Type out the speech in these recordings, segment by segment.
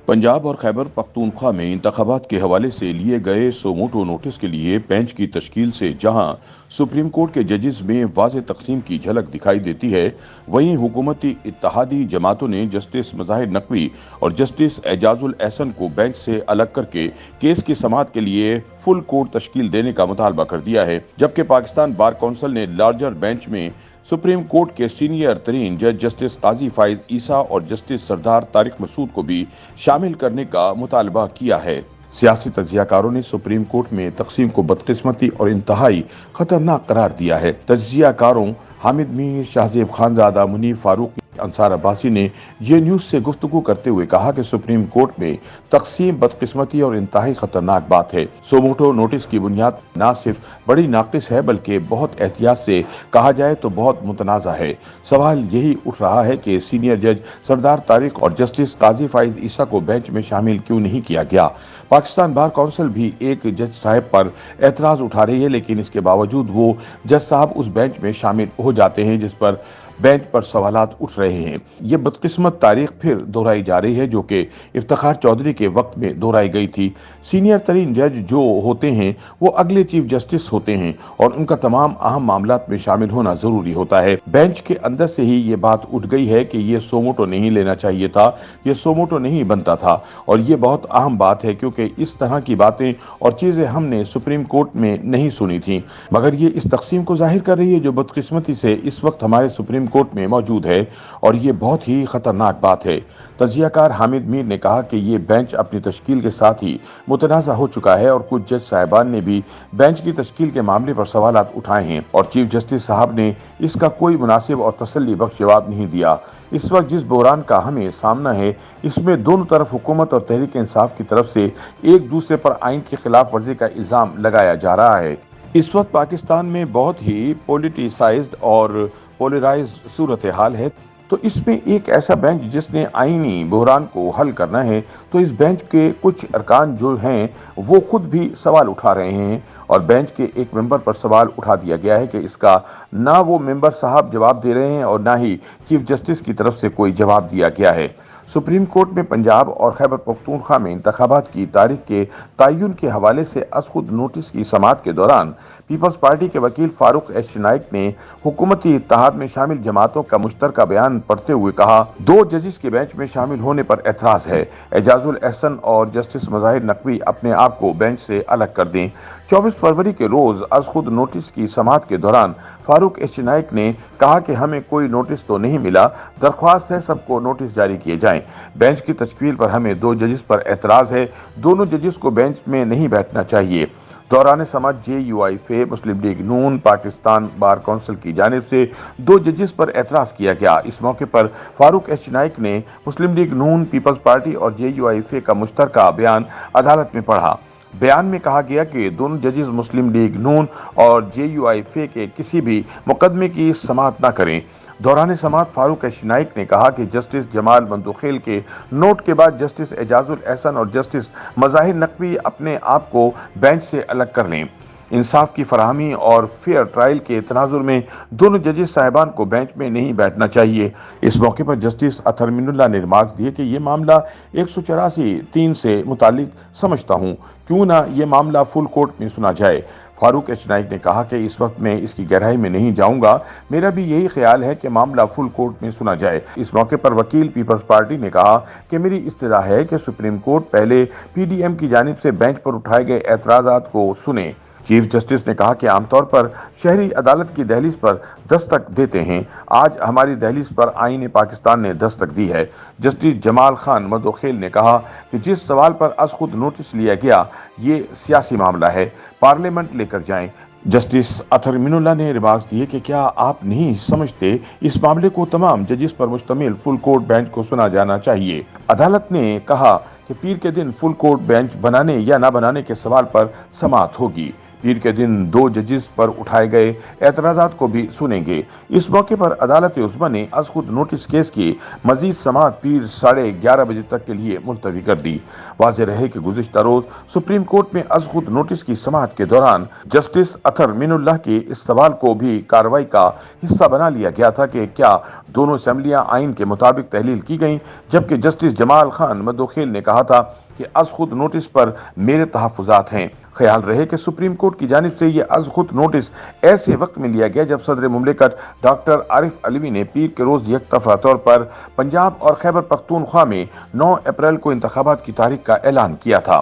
पंजाब और खैबर पख्तूनख्वा में इंतखाबात के हवाले से लिए गए सोमोटो नोटिस के लिए बेंच की तश्कील से जहां सुप्रीम कोर्ट के जजेस में वाज़ेह तकसीम की झलक दिखाई देती है, वहीं हुकूमती इत्तेहादी जमातों ने जस्टिस मज़ाहिर नकवी और जस्टिस एजाजुल एहसन को बेंच से अलग करके केस की समाअत के लिए फुल कोर्ट तश्कील देने का मुतालबा कर दिया है। जबकि पाकिस्तान बार कौंसिल ने लार्जर बेंच में सुप्रीम कोर्ट के सीनियर तरीन जज जस्टिस काजी फाइज ईसा और जस्टिस सरदार तारिक मसूद को भी शामिल करने का मुतालबा किया है। सियासी तज्जियाकारों ने सुप्रीम कोर्ट में तकसीम को बदकिस्मती और इंतहाई खतरनाक करार दिया है। तज्जियाकारों हामिद मीर, शाहजेब खानजादा, मुनीफ फारूक, अंसार अब्बासी ने ये न्यूज से गुफ्तगू करते हुए कहा कि सुप्रीम कोर्ट में तकसीम बदकिस्मती और इंतहाई खतरनाक बात है। सोमोटो नोटिस की बुनियाद न सिर्फ बड़ी नाकिस है बल्कि बहुत एहतियात से कहा जाए तो बहुत मुतनाज़ा है। सवाल यही उठ रहा है कि सीनियर जज सरदार तारिक और जस्टिस काजी फाइज ईसा को बेंच में शामिल क्यों नहीं किया गया। पाकिस्तान बार कौंसिल भी एक जज साहब पर एतराज उठा रही है, लेकिन इसके बावजूद वो जज साहब उस बेंच में शामिल हो जाते हैं जिस पर बेंच पर सवालात उठ रहे हैं। ये बदकिस्मत तारीख फिर दोहराई जा रही है जो कि इफ्तिखार चौधरी के वक्त में दोहराई गई थी। सीनियर तरीन जज जो होते हैं वो अगले चीफ जस्टिस होते हैं और उनका तमाम अहम मामलात में शामिल होना जरूरी होता है। बेंच के अंदर से ही ये बात उठ गई है कि ये सोमोटो नहीं लेना चाहिए था, ये सोमोटो नहीं बनता था, और ये बहुत अहम बात है क्योंकि इस तरह की बातें और चीजें हमने सुप्रीम कोर्ट में नहीं सुनी थी। मगर ये इस तकसीम को जाहिर कर रही है जो बदकिस्मती से इस वक्त हमारे सुप्रीम कोर्ट में मौजूद है, और ये बहुत ही खतरनाक बात है। तज्जियाकार हामिद मीर ने कहा कि ये बेंच अपनी तश्कील के साथ ही मुतनाज़ा हो चुका है और कुछ जज साहिबान ने भी बेंच की तश्कील के मामले पर सवालात उठाए हैं और चीफ जस्टिस साहब ने इसका कोई मुनासिब और तसल्ली बख्श जवाब नहीं दिया। इस वक्त जिस बहरान का हमें सामना है इसमें दोनों तरफ हुकूमत और तहरीक इंसाफ की तरफ से एक दूसरे पर आइन की खिलाफ वर्जी का इल्जाम लगाया जा रहा है। इस वक्त पाकिस्तान में बहुत ही पॉलिटिसाइज्ड और पोलराइज्ड सूरत हाल है, तो इसमें एक ऐसा बेंच जिसने आईनी बहरान को हल करना है, तो इस बेंच के कुछ अरकान जो हैं वो खुद भी सवाल उठा रहे हैं और बेंच के एक मेंबर पर सवाल उठा दिया गया है कि इसका ना वो मेंबर साहब जवाब दे रहे हैं और ना ही चीफ जस्टिस की तरफ से कोई जवाब दिया गया है। सुप्रीम कोर्ट में पंजाब और खैबर पख्तूनख्वा में इंतखाबात की तारीख के तयन के हवाले से अज़खुद नोटिस की समाअत के दौरान पीपल्स पार्टी के वकील फारूक एच नाइक ने हुकूमती इत्तेहाद में शामिल जमातों का मुश्तरका बयान पढ़ते हुए कहा, दो जजेस के बेंच में शामिल होने पर एतराज है। एजाजुल एहसन और जस्टिस मज़ाहिर नकवी अपने आप को बेंच से अलग कर दें। 24 फरवरी के रोज अज़खुद नोटिस की समाअत के दौरान फारूक एच नाइक ने कहा कि हमें कोई नोटिस तो नहीं मिला, दरख्वास्त है सबको नोटिस जारी किए जाएं। बेंच की तश्कील पर हमें दो जजेस पर एतराज है, दोनों जजेस को बेंच में नहीं बैठना चाहिए। दौरान समाअत JUIF, मुस्लिम लीग नून, पाकिस्तान बार कौंसिल की जानिब से दो जजेस पर एतराज किया गया। इस मौके पर फारूक एच नाइक ने मुस्लिम लीग नून, पीपल्स पार्टी और JUIF का मुश्तरका बयान अदालत में पढ़ा। बयान में कहा गया कि दोनों जजेस मुस्लिम लीग नून और JUIF के किसी भी मुकदमे की समाअत न करें। दौरान समाअत फारूक एच नाइक ने कहा कि जस्टिस जमाल मंदुखेल के नोट के बाद जस्टिस एजाजुल एहसन और जस्टिस मज़ाहिर नकवी अपने आप को बेंच से अलग कर लें। इंसाफ की फराहमी और फेयर ट्रायल के तनाजुर में दोनों जजेस साहिबान को बेंच में नहीं बैठना चाहिए। इस मौके पर जस्टिस अतहर मिनुल्लाह ने रिमार्क दिए कि ये मामला 184(3) से मुतालिक समझता हूँ, क्यों ना ये मामला फुल कोर्ट में सुना जाए। फारूक एच नाइक ने कहा कि इस वक्त मैं इसकी गहराई में नहीं जाऊंगा, मेरा भी यही ख्याल है कि मामला फुल कोर्ट में सुना जाए। इस मौके पर वकील पीपल्स पार्टी ने कहा कि मेरी इस्तदा है कि सुप्रीम कोर्ट पहले PDM की जानिब से बेंच पर उठाए गए एतराज़ात को सुने। चीफ जस्टिस ने कहा कि आमतौर पर शहरी अदालत की दहलीज पर दस्तक देते हैं, आज हमारी दहलीज पर आईन पाकिस्तान ने दस्तक दी है। जस्टिस जमाल खान मंदुखेल ने कहा कि जिस सवाल पर अज़खुद नोटिस लिया गया ये सियासी मामला है, पार्लियामेंट लेकर जाएं। जस्टिस अतहर मिनुल्लाह ने रिमार्क दिए कि क्या आप नहीं समझते इस मामले को तमाम जजेस पर मुश्तमिल फुल कोर्ट बेंच को सुना जाना चाहिए। अदालत ने कहा कि पीर के दिन फुल कोर्ट बेंच बनाने या ना बनाने के सवाल पर समाअत होगी। पीर के दिन 2 जजेस पर उठाए गए एतराजात को भी सुनेंगे। इस मौके पर अदालत उज़्मा ने अज़ खुद नोटिस केस की मजीद समाअत पीर 11:30 बजे तक के लिए मुलतवी कर दी। वाज़ेह रहे कि गुज़िश्ता रोज सुप्रीम कोर्ट में अज़ खुद नोटिस की समाअत के दौरान जस्टिस अतर मीनुल्लाह के इस सवाल को भी कार्रवाई का हिस्सा बना लिया गया था कि क्या दोनों असेंबलियां आइन के मुताबिक तहलील की गईं, जबकि जस्टिस जमाल खान मदोखेल ने कहा था कि अज़ खुद नोटिस पर मेरे तहफ़्फ़ुज़ात हैं। ख्याल रहे कि सुप्रीम कोर्ट की जानिब से यह अज़ खुद नोटिस ऐसे वक्त में लिया गया जब सदर मुमलिकत डॉक्टर आरिफ अलवी ने पीर के रोज यकतफा तौर पर पंजाब और खैबर पख्तूनख्वा में 9 अप्रैल को इंतखाबात की तारीख का ऐलान किया था,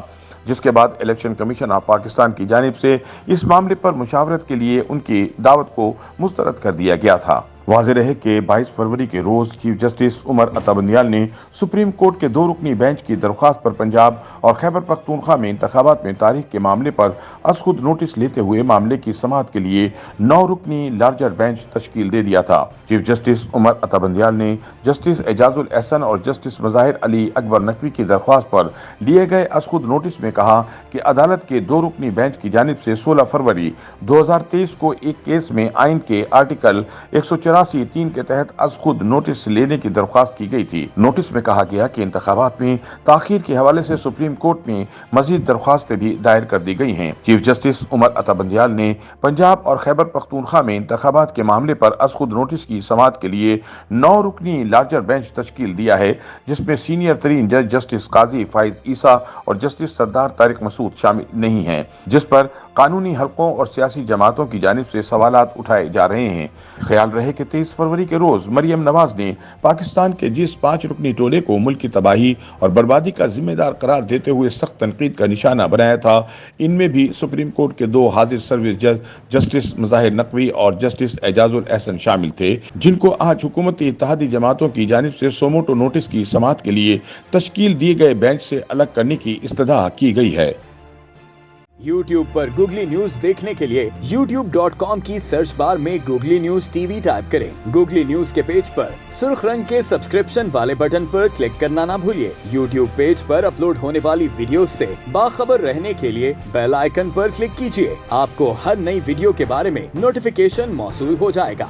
जिसके बाद इलेक्शन कमीशन ऑफ पाकिस्तान की जानिब से इस मामले पर मुशावरत के लिए उनकी दावत को मुस्तरद कर दिया गया था। वाज़ेह रहे कि 22 फरवरी के रोज चीफ जस्टिस उमर अता बंदियाल ने सुप्रीम कोर्ट के 2 रुकनी बेंच की दरख्वास्त पर पंजाब और खैबर पख्तूनख्वा में इंतखाबात में तारीख के मामले पर अज़ खुद नोटिस लेते हुए मामले की समाअत के लिए 9 रुकनी लार्जर बेंच तश्कील दे दिया था। चीफ जस्टिस उमर अता बंदियाल ने जस्टिस एजाजुल एहसन और जस्टिस मज़ाहिर अली अकबर नकवी की दरख्वास्त पर लिए गए अज़ खुद नोटिस में कहा कि अदालत के 2 रुकनी बेंच की जानिब से 16 फरवरी 2023 को एक केस में आइन के आर्टिकल 184(3) के तहत अज़ खुद नोटिस लेने की दरख्वास्त की गई थी। नोटिस में कहा गया कि इंतखाबात में ताखीर के हवाले से सुप्रीम कोर्ट में मजीद दरख्वास्तें भी दायर कर दी गई हैं। चीफ जस्टिस उमर अता बंदियाल ने पंजाब और खैबर पख्तूनख्वा में इंतखाबात के मामले पर अज़ खुद नोटिस की समाअत के लिए 9 रुकनी लार्जर बेंच तश्कील दिया है, जिसमें सीनियर तरीन जज जस्टिस काजी फाइज ईसा और जस्टिस सरदार तारिक मसूद शामिल नहीं हैं, जिस पर कानूनी हलकों और सियासी जमातों की जानिब से सवालात उठाए जा रहे हैं। ख्याल रहे कि 23 फरवरी के रोज मरियम नवाज ने पाकिस्तान के जिस 5 रुकनी टोले को मुल्क की तबाही और बर्बादी का जिम्मेदार करार देते हुए सख्त तनकीद का निशाना बनाया था, इनमें भी सुप्रीम कोर्ट के 2 हाजिर सर्विस जज जस्टिस मज़ाहिर नकवी और जस्टिस एजाजुल एहसन शामिल थे, जिनको आज हुकूमती इत्तेहादी जमातों की जानिब से सोमोटो नोटिस की समाअत के लिए तश्कील दिए गए बेंच से अलग करने की इस्तदा की गई है। YouTube पर गूगली न्यूज देखने के लिए youtube.com की सर्च बार में गूगली न्यूज टीवी टाइप करें। गूगली न्यूज के पेज पर सुर्ख रंग के सब्सक्रिप्शन वाले बटन पर क्लिक करना ना भूलिए। YouTube पेज पर अपलोड होने वाली वीडियोस से बाखबर रहने के लिए बेल आइकन पर क्लिक कीजिए। आपको हर नई वीडियो के बारे में नोटिफिकेशन मौसूल हो जाएगा।